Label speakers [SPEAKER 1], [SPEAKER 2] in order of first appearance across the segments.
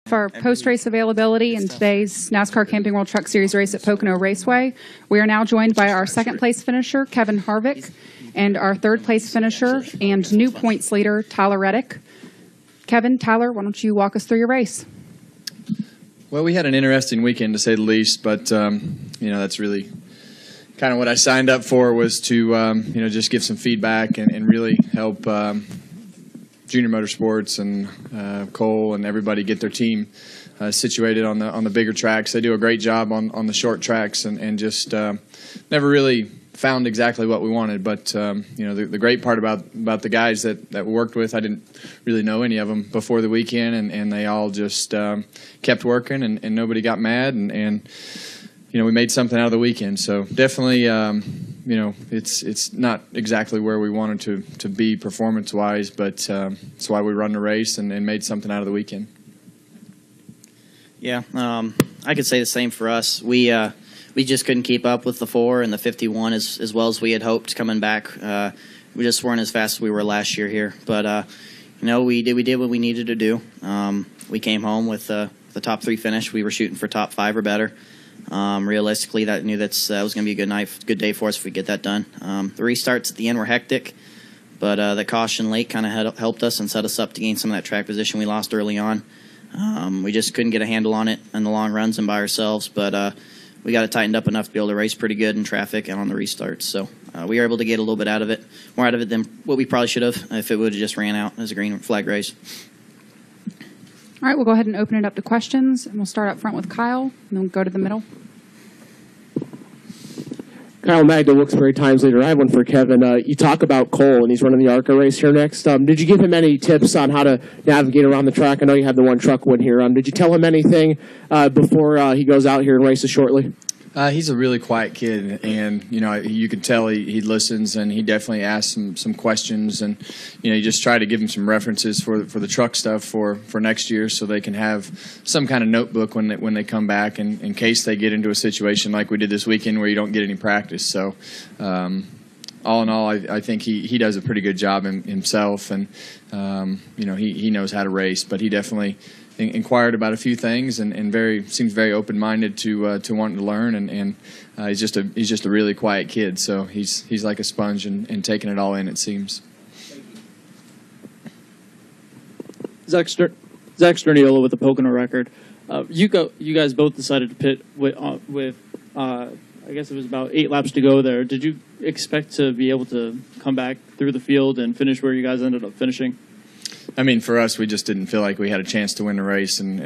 [SPEAKER 1] For post-race availability in today's NASCAR Camping World Truck Series race at Pocono Raceway, we are now joined by our second-place finisher, Kevin Harvick, and our third-place finisher and new points leader, Tyler Reddick. Kevin, Tyler, why don't you walk us through your race?
[SPEAKER 2] Well, we had an interesting weekend, to say the least, but, that's really kind of what I signed up for, was to, just give some feedback and really help Junior Motorsports and Cole and everybody get their team situated on the bigger tracks. They do a great job on the short tracks and just never really found exactly what we wanted. But the great part about the guys that we worked with, I didn't really know any of them before the weekend, and they all just kept working and nobody got mad and we made something out of the weekend. So definitely, it's not exactly where we wanted to be performance-wise, but that's why we run the race and made something out of the weekend.
[SPEAKER 3] Yeah, I could say the same for us. We just couldn't keep up with the 4 and the 51 as well as we had hoped coming back. We just weren't as fast as we were last year here. But, we did what we needed to do. We came home with the top 3 finish. We were shooting for top 5 or better. Realistically, that was going to be a good day for us if we get that done. The restarts at the end were hectic, but the caution late kind of helped us and set us up to gain some of that track position we lost early on. We just couldn't get a handle on it in the long runs and by ourselves, but we got it tightened up enough to be able to race pretty good in traffic and on the restarts. So we were able to get a little bit more out of it than what we probably should have if it would have just ran out as a green flag race.
[SPEAKER 1] All right, we'll go ahead and open it up to questions, and we'll start up front with Kyle, and then we'll go to the middle.
[SPEAKER 4] Kyle Magda, Wilkes-Barre Times leader. I have one for Kevin. You talk about Cole, and he's running the ARCA race here next. Did you give him any tips on how to navigate around the track? I know you had the one truck win here. Did you tell him anything before he goes out here and races shortly?
[SPEAKER 2] He's a really quiet kid, and you can tell he listens, and he definitely asks some questions, and you just try to give him some references for the truck stuff for next year, so they can have some kind of notebook when they come back, and in case they get into a situation like we did this weekend where you don't get any practice. So all in all, I think he does a pretty good job himself, and he knows how to race, but he definitely inquired about a few things and seems very open-minded to wanting to learn, and he's just a really quiet kid, so he's like a sponge and taking it all in, it seems.
[SPEAKER 5] Zach Sterniolo with the Pocono record. You guys both decided to pit with I guess it was about 8 laps to go there. Did you expect to be able to come back through the field and finish where you guys ended up finishing?
[SPEAKER 2] I mean, for us, we just didn't feel like we had a chance to win the race, and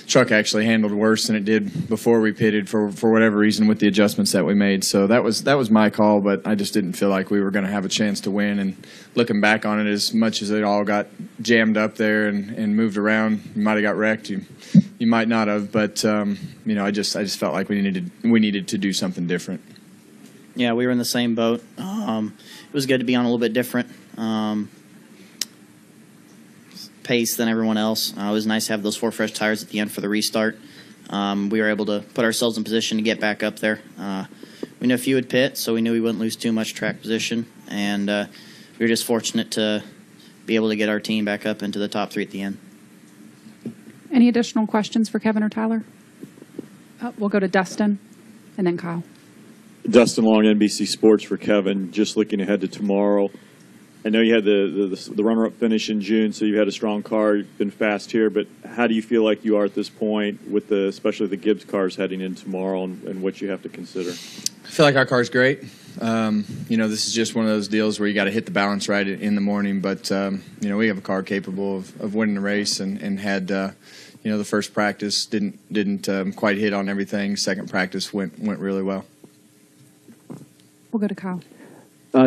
[SPEAKER 2] truck actually handled worse than it did before we pitted for whatever reason with the adjustments that we made. So that was my call, but I just didn't feel like we were going to have a chance to win. And looking back on it, as much as it all got jammed up there and moved around, you might have got wrecked. You might not have, but I just felt like we needed to do something different.
[SPEAKER 3] Yeah, we were in the same boat. It was good to be on a little bit different pace than everyone else. It was nice to have those 4 fresh tires at the end for the restart. We were able to put ourselves in position to get back up there. We knew a few would pit, so we knew we wouldn't lose too much track position, and we were just fortunate to be able to get our team back up into the top 3 at the end.
[SPEAKER 1] Any additional questions for Kevin or Tyler? We'll go to Dustin and then Kyle.
[SPEAKER 6] Dustin Long, NBC Sports for Kevin. Just looking ahead to tomorrow, I know you had the runner-up finish in June, so you had a strong car. You've been fast here, but how do you feel like you are at this point with especially the Gibbs cars heading in tomorrow and what you have to consider?
[SPEAKER 2] I feel like our car's great. This is just one of those deals where you got to hit the balance right in the morning, but we have a car capable of winning the race, and had the first practice didn't quite hit on everything. Second practice went really well.
[SPEAKER 1] We'll go to Kyle.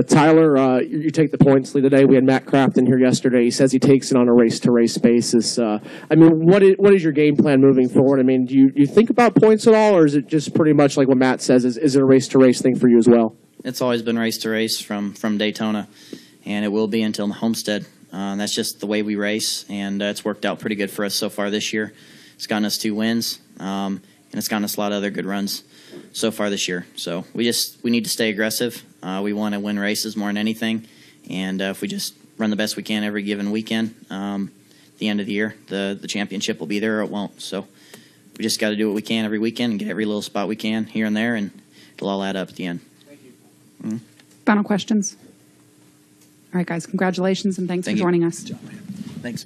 [SPEAKER 4] Tyler, you take the points lead today. We had Matt Kraft in here yesterday. He says he takes it on a race-to-race basis. What is your game plan moving forward? Do you think about points at all, or is it just pretty much like what Matt says? Is it a race-to-race thing for you as well?
[SPEAKER 3] It's always been race-to-race from Daytona, and it will be until Homestead. That's just the way we race, and it's worked out pretty good for us so far this year. It's gotten us 2 wins, and it's gotten us a lot of other good runs so far this year. So we need to stay aggressive. We want to win races more than anything, and if we just run the best we can every given weekend, the end of the year. The championship will be there or it won't. So we just got to do what we can every weekend and get every little spot we can here and there, and it'll all add up at the end.
[SPEAKER 4] Thank you.
[SPEAKER 1] Final questions? All right, guys, congratulations and thanks
[SPEAKER 3] Thank
[SPEAKER 1] for
[SPEAKER 3] you.
[SPEAKER 1] joining us.
[SPEAKER 3] Thanks.